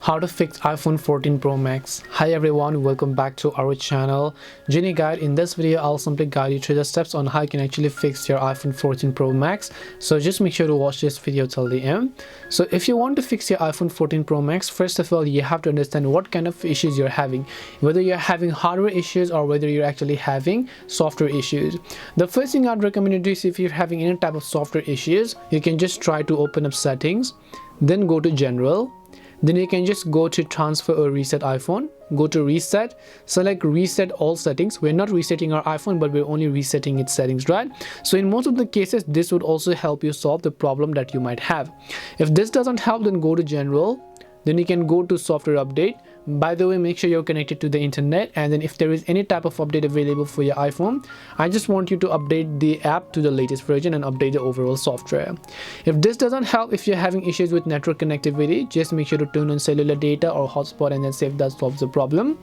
How to fix iPhone 14 Pro Max. Hi everyone, welcome back to our channel Genie Guide. In this video I'll simply guide you through the steps on how you can actually fix your iPhone 14 Pro Max, so just make sure to watch this video till the end. So if you want to fix your iPhone 14 Pro Max, first of all you have to understand what kind of issues you're having, whether you're having hardware issues or whether you're actually having software issues. The first thing I'd recommend you do is, if you're having any type of software issues, you can just try to open up settings, then go to general. Then you can just go to transfer or reset iPhone, go to reset, select reset all settings. We're not resetting our iPhone, but we're only resetting its settings, right? So in most of the cases, this would also help you solve the problem that you might have. If this doesn't help, then go to general, then you can go to software update. By the way, make sure you're connected to the internet, and then if there is any type of update available for your iPhone, I just want you to update the app to the latest version and update the overall software. If this doesn't help, if you're having issues with network connectivity, just make sure to turn on cellular data or hotspot and then see if that solves the problem.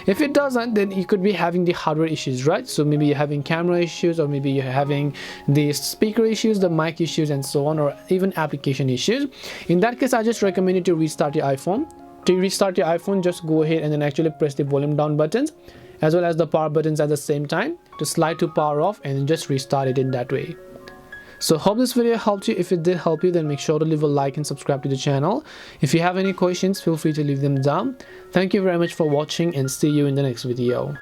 If it doesn't, then you could be having the hardware issues, right? So maybe you're having camera issues, or maybe you're having the speaker issues, the mic issues, and so on, or even application issues. In that case, I just recommend you to restart your iPhone. To restart your iPhone, just go ahead and then actually press the volume down buttons as well as the power buttons at the same time to slide to power off, and then just restart it in that way. So hope this video helped you. If it did help you, then make sure to leave a like and subscribe to the channel. If you have any questions, feel free to leave them down. Thank you very much for watching, and see you in the next video.